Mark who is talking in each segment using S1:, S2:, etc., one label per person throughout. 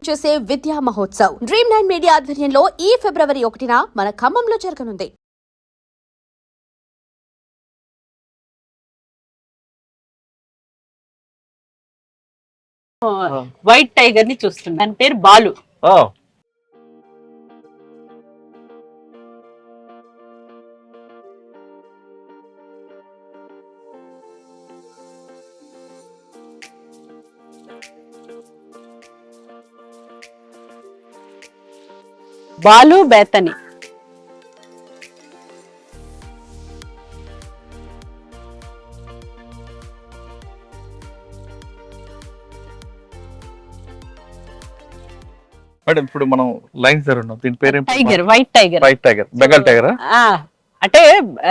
S1: చేసే విద్యా Mahotsav dream 9 media ఆధ్వర్యంలో ఈ ఫిబ్రవరి 1న మన ఖమ్మంలో జరగనుంది.
S2: వైట్ టైగర్ ని చూస్తున్నా. దాని పేరు బాలు. బాలు బేతని.
S3: మేడం ఇప్పుడు మనం లైన్స్ జరుగుతున్నాం, దీని పేరు
S2: tiger, white tiger.
S3: White tiger, Bengal టైగరా?
S2: అంటే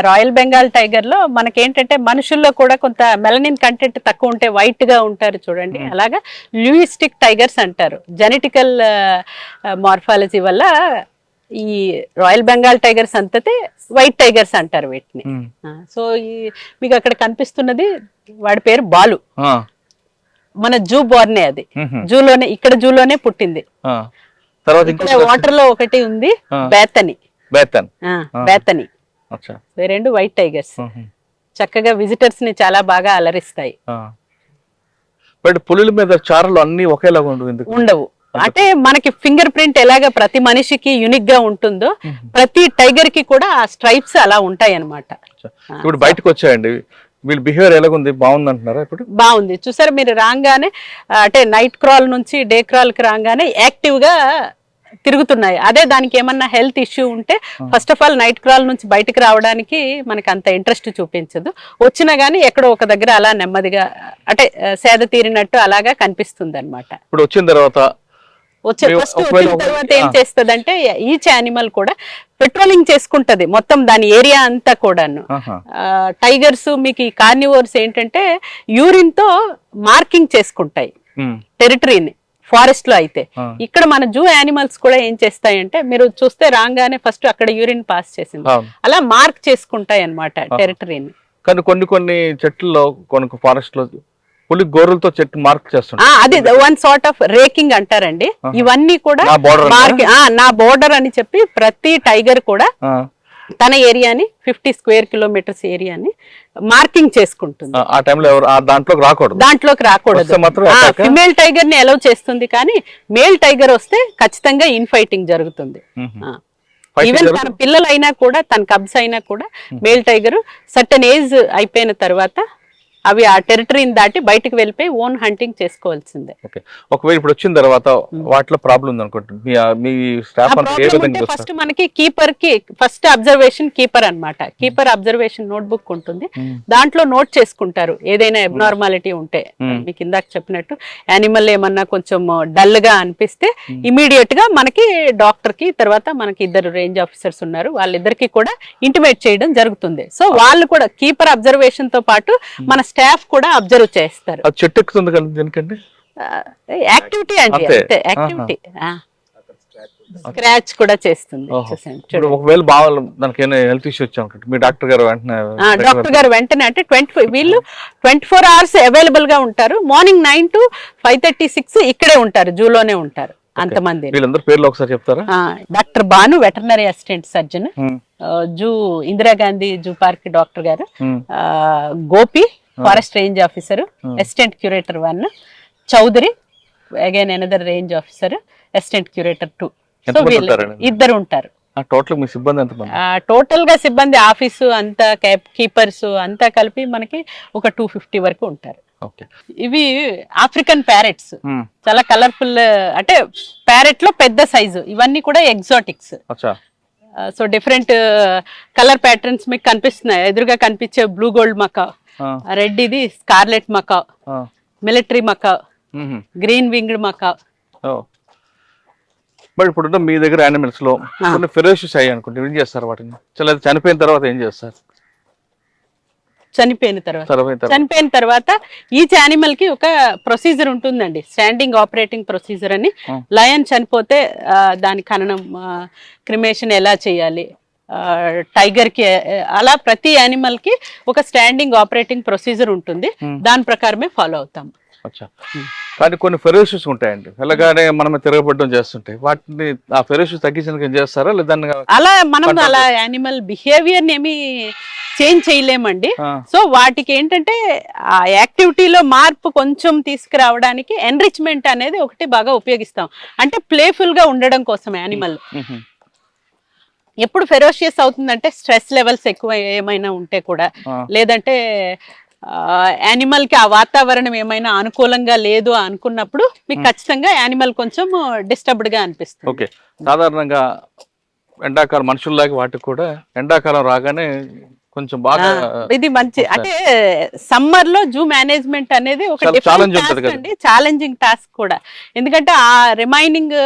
S2: రాయల్ బెంగాల్ టైగర్ లో మనకేంటంటే మనుషుల్లో కూడా కొంత మెలనిన్ కంటెంట్ తక్కువ ఉంటే వైట్ గా ఉంటారు చూడండి, అలాగా లూయిస్టిక్ టైగర్స్ అంటారు. జెనెటికల్ మార్ఫాలజీ వల్ల ఈ రాయల్ బెంగాల్ టైగర్స్ అంతతే వైట్ టైగర్స్ అంటారు వీటిని. సో ఈ మీకు అక్కడ కనిపిస్తున్నది వాడి పేరు బాలు. మన జూ బోర్నే, అది జూలోనే, ఇక్కడ జూలోనే పుట్టింది. వాటర్ లో ఒకటి ఉంది బేతని. బేతని రెండు వైట్ టైగర్స్ చక్కగా విజిటర్స్ ని చాలా బాగా అలరిస్తాయి.
S3: పులుల మీద చారలు అన్ని ఒకేలాగా
S2: ఉండవు. అంటే మనకి ఫింగర్ ప్రింట్ ఎలాగా ప్రతి మనిషికి యూనిక్ గా ఉంటుందో ప్రతి టైగర్ కి కూడా ఆ స్ట్రైప్స్ అలా ఉంటాయి అన్నమాట.
S3: ఇప్పుడు బయటకు వచ్చాయండి, వీళ్ళ బిహేవియర్ ఎలాగుంది? బాగుంది అంటున్నారా? ఇప్పుడు బాగుంది.
S2: చూసారు మీరు రాగానే, అంటే నైట్ క్రాల్ నుంచి డే క్రాల్ కి రాగానే యాక్టివ్ గా తిరుగుతున్నాయి. అదే దానికి ఏమన్నా హెల్త్ ఇష్యూ ఉంటే first of all night crawl నుంచి బయటకు రావడానికి మనకి అంత ఇంట్రెస్ట్ చూపించదు. వచ్చినా గానీ ఎక్కడో ఒక దగ్గర అలా నెమ్మదిగా అంటే సేద తీరినట్టు అలాగా కనిపిస్తుంది అనమాట.
S3: ఇప్పుడు వచ్చిన తర్వాత
S2: ఏం చేస్తదంటే ఈచ్ యానిమల్ కూడా పెట్రోలింగ్ చేసుకుంటది మొత్తం దాని ఏరియా అంతా కూడాను. టైగర్స్ మీకు ఈ కార్నివోర్స్ ఏంటంటే యూరిన్ తో మార్కింగ్ చేసుకుంటాయి టెరిటరీని. ఫారెస్ట్ లో అయితే ఇక్కడ మన జూ యానిమల్స్ కూడా ఏం చేస్తాయంటే మీరు చూస్తే రాగానే ఫస్ట్ అక్కడ యూరిన్ పాస్ చేసింది అలా మార్క్ చేసుకుంటాయి అన్నమాట టెరిటరీని.
S3: కానీ కొన్ని చెట్లలో కొన్ని ఫారెస్ట్ లో పులి గోరులతో చెట్టు మార్క్ చేస్తుంది.
S2: అది వన్ సార్ట్ ఆఫ్ రేకింగ్ అంటారండి. ఇవన్నీ కూడా నా బోర్డర్ అని చెప్పి ప్రతి టైగర్ కూడా తన ఏరియాని 50 స్క్వేర్ కిలోమీటర్స్ ఏరియాని మార్కింగ్ చేసుకుంటుంది.
S3: ఆ టైంలో
S2: దాంట్లోకి రాకూడదు. ఫిమేల్ టైగర్ ని అలౌ చేస్తుంది, కానీ మేల్ టైగర్ వస్తే ఖచ్చితంగా ఇన్ఫైటింగ్ జరుగుతుంది. ఈవెన్ తన పిల్లలు అయినా కూడా, తన కబ్స్ అయినా కూడా మేల్ టైగర్ సర్టన్ ఏజ్ అయిపోయిన తర్వాత అవి ఆ టెరిటరీని దాటి బయటకు వెళ్ళిపోయి ఓన్ హంటింగ్ చేసుకోవాల్సిందే.
S3: ఒకవేళ ఇప్పుడు వచ్చిన తర్వాత వాటిలో ప్రాబ్లం ఉంది అనుకుంటుంది.
S2: ఫస్ట్ మనకి కీపర్ కి ఫస్ట్ అబ్జర్వేషన్ కీపర్ అన్నమాట. కీపర్ అబ్జర్వేషన్ నోట్ బుక్ ఉంటుంది, దాంట్లో నోట్ చేసుకుంటారు ఏదైనా అబ్నార్మాలిటీ ఉంటే. మీకు ఇందాక చెప్పినట్టు యానిమల్ ఏమన్నా కొంచెం డల్ గా అనిపిస్తే ఇమీడియట్ గా మనకి డాక్టర్ కి, తర్వాత మనకి 2 రేంజ్ ఆఫీసర్స్ ఉన్నారు, వాళ్ళిద్దరికి కూడా ఇంటిమేట్ చేయడం జరుగుతుంది. సో వాళ్ళు కూడా కీపర్ అబ్జర్వేషన్ తో పాటు మన స్టాఫ్ కూడా అబ్జర్వ్ చేస్తారు.
S3: చెట్టు ఎక్కుతుంది కదా,
S2: యాక్టివిటీ అండి, యాక్టివిటీ. స్క్రాచ్ కూడా చేస్తుంది.
S3: ఒకవేళ దానికి హెల్త్ ఇష్యూ వచ్చాను మీ డాక్టర్ గారు వెంటనే
S2: అంటే 24 hours అవైలబుల్ గా ఉంటారు. మార్నింగ్ 9 to 5:36 ఇక్కడే ఉంటారు, జూలోనే ఉంటారు. అంతమంది
S3: వీళ్ళందరూ పేర్లు ఒకసారి చెప్తారా?
S2: Doctor Banu veterinary assistant surgeon, zoo Indira Gandhi zoo park doctor గారు, Gopi forest range officer, assistant curator 1, Chowdary again another range officer, assistant curator 2. So వీళ్ళు 2 ఉంటారు. టోటల్ గా సిబ్బంది ఆఫీసు అంతా, కీపర్స్ అంతా కలిపి మనకి ఒక 250 వరకు ఉంటారు. ఇవి ఆఫ్రికన్ ప్యారెట్స్, చాలా కలర్ఫుల్. అంటే ప్యారెట్ లో పెద్ద సైజు, ఇవన్నీ కూడా exotics. So different colour patterns మీకు కనిపిస్తున్నాయి. ఎదురుగా కనిపించే బ్లూ గోల్డ్ మకా, రెడ్ ఇది scarlet macaw, military macaw, green winged macaw.
S3: But ఇప్పుడు మీ దగ్గర యానిమల్స్ లో కొన్ని ఫెరోషియస్ అయ్యి అనుకుంటే ఏం చేస్తారు? వాటిని చనిపోయిన తర్వాత ఏం చేస్తారు?
S2: చనిపోయిన తర్వాత ఈచ్ యానిమల్ కి ఒక ప్రొసీజర్ ఉంటుందండి, స్టాండింగ్ ఆపరేటింగ్ ప్రొసీజర్ అని. లయన్ చనిపోతే దాని ఖననం, క్రిమేషన్ ఎలా చేయాలి, టైగర్ కి అలా ప్రతి యానిమల్ కి ఒక స్టాండింగ్ ఆపరేటింగ్ ప్రొసీజర్ ఉంటుంది, దాని ప్రకారమే ఫాలో అవుతాం.
S3: కానీ కొన్ని ఫెరోషియస్ ఉంటాయండి, వెళ్ళగానే మనం తిరగబడడం చేస్తుంటాయి, వాటిని ఆ ఫెరోషియస్ తగ్గించడానికి ఏం చేస్తారా లేదా
S2: అలా మనం అలా యానిమల్ బిహేవియర్ ఏమి చేంజ్ చేయలేమండి. సో వాటికి ఏంటంటే ఆ యాక్టివిటీలో మార్పు కొంచెం తీసుకురావడానికి ఎన్రిచ్మెంట్ అనేది ఒకటి బాగా ఉపయోగిస్తాం. అంటే ప్లేఫుల్ గా ఉండడం కోసం యానిమల్. ఎప్పుడు ఫెరోషియస్ అవుతుందంటే స్ట్రెస్ లెవెల్స్ ఎక్కువ ఏమైనా ఉంటే కూడా, లేదంటే యానిమల్ కి ఆ వాతావరణం ఏమైనా అనుకూలంగా లేదు అనుకున్నప్పుడు మీకు ఖచ్చితంగా యానిమల్ కొంచెం డిస్టర్బ్డ్ గా అనిపిస్తుంది.
S3: ఓకే, సాధారణంగా ఎండాకాలం మనుషుల్లాగా వాటికి కూడా ఎండాకాలం రాగానే కొంచెం బాగా
S2: ఇది మంచి, అంటే సమ్మర్ లో జూ మేనేజ్మెంట్ అనేది ఒక ఛాలెంజింగ్ టాస్క్ కూడా. ఎందుకంటే ఆ రిమైనింగ్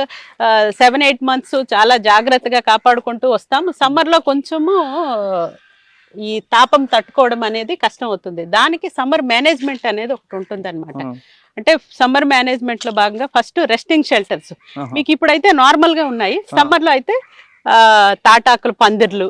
S2: 7-8 months చాలా జాగ్రత్తగా కాపాడుకుంటూ వస్తాము. సమ్మర్ లో కొంచెము ఈ తాపం తట్టుకోవడం అనేది కష్టం అవుతుంది. దానికి సమ్మర్ మేనేజ్మెంట్ అనేది ఒకటి ఉంటుంది అనమాట. అంటే సమ్మర్ మేనేజ్మెంట్ లో భాగంగా ఫస్ట్ రెస్టింగ్ షెల్టర్స్ మీకు ఇప్పుడైతే నార్మల్ గా ఉన్నాయి. సమ్మర్ లో అయితే తాటాకులు, పందిర్లు,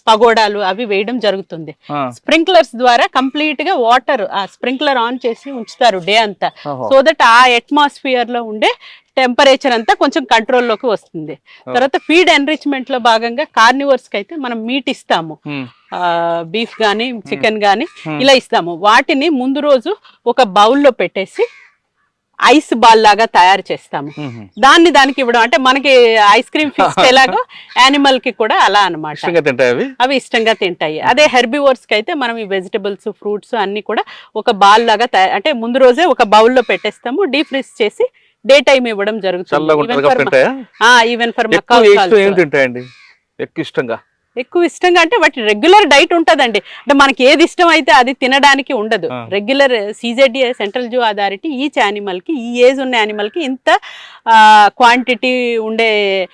S2: పగోడాలు అవి వేయడం జరుగుతుంది. స్ప్రింక్లర్స్ ద్వారా కంప్లీట్ గా వాటర్ ఆ స్ప్రింక్లర్ ఆన్ చేసి ఉంచుతారు డే అంతా. సో దట్ ఆ అట్మాస్ఫియర్ లో ఉండే టెంపరేచర్ అంతా కొంచెం కంట్రోల్లోకి వస్తుంది. తర్వాత ఫీడ్ ఎన్రిచ్మెంట్ లో భాగంగా కార్నివర్స్ కి అయితే మనం మీట్ ఇస్తాము, బీఫ్ గానీ చికెన్ గానీ ఇలా ఇస్తాము. వాటిని ముందు రోజు ఒక బౌల్లో పెట్టేసి ఐస్ బాల్ లాగా తయారు చేస్తాము. దానికి ఇవ్వడం అంటే మనకి ఐస్ క్రీమ్ ఫిక్స్ ఎలాగో యానిమల్ కి కూడా అలా అనమాట, అవి ఇష్టంగా తింటాయి. అదే హెర్బివోర్స్ కి అయితే మనం ఈ వెజిటబుల్స్, ఫ్రూట్స్ అన్ని కూడా ఒక బాల్ లాగా అంటే ముందు రోజే ఒక బౌల్లో పెట్టేస్తాము, డీప్ ఫ్రీజ్ చేసి డే టైం ఇవ్వడం జరుగుతుంది. ఈవెన్ ఫర్ ఎక్కువ ఇష్టంగా అంటే వాటి రెగ్యులర్ డైట్ ఉంటదండి. అంటే మనకి ఏది ఇష్టం అయితే అది తినడానికి ఉండదు. Regular CZDA central zoo authority each animal కి, ఈ ఏజ్ ఉన్న యానిమల్ కి ఇంత క్వాంటిటీ ఉండే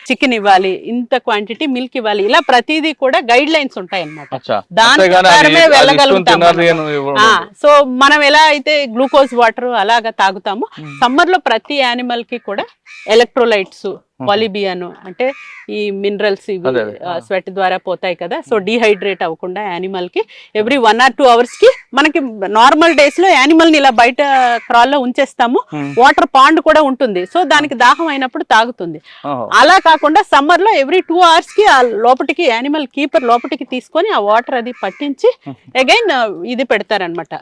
S2: చికెన్ ఇవ్వాలి, ఇంత క్వాంటిటీ మిల్క్ ఇవ్వాలి, ఇలా ప్రతిదీ కూడా గైడ్ లైన్స్ ఉంటాయి అన్నమాట. దాని ప్రకారమే వెళ్ళగలుగుతాము. సో మనం ఎలా అయితే గ్లూకోజ్ వాటర్ అలాగా తాగుతామో, సమ్మర్ లో ప్రతి యానిమల్ కి కూడా ఎలక్ట్రోలైట్స్, పాలిబియాను అంటే ఈ మినరల్స్ ఇవి స్వెట్ ద్వారా పోతాయి కదా. సో డీహైడ్రేట్ అవ్వకుండా యానిమల్ కి ఎవ్రీ 1 or 2 hours కి, మనకి నార్మల్ డేస్ లో యానిమల్ ని ఇలా బయట క్రాల్లో ఉంచేస్తాము, వాటర్ పాండ్ కూడా ఉంటుంది. సో దానికి దాహం అయినప్పుడు తాగుతుంది. అలా కాకుండా సమ్మర్ లో ఎవ్రీ 2 hours కి ఆ లోపటికి యానిమల్ కీపర్ లోపటికి తీసుకొని ఆ వాటర్ అది పట్టించి అగైన్ ఇది పెడతారనమాట,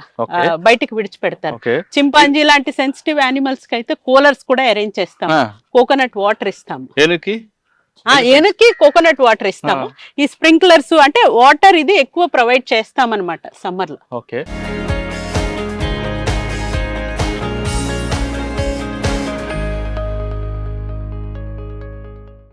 S2: బయటికి విడిచిపెడతారు. చింపాంజీ లాంటి సెన్సిటివ్ యానిమల్స్ కి అయితే కూలర్స్ కూడా అరేంజ్ చేస్తాము, కోకోనట్ వాటర్ ఇస్తాము. ఏనుక్కి కోకోనట్ వాటర్ ఇస్తాము. ఈ స్ప్రింక్లర్స్ అంటే వాటర్ ఇది ఎక్కువ ప్రొవైడ్ చేస్తాం అనమాట సమ్మర్ లో.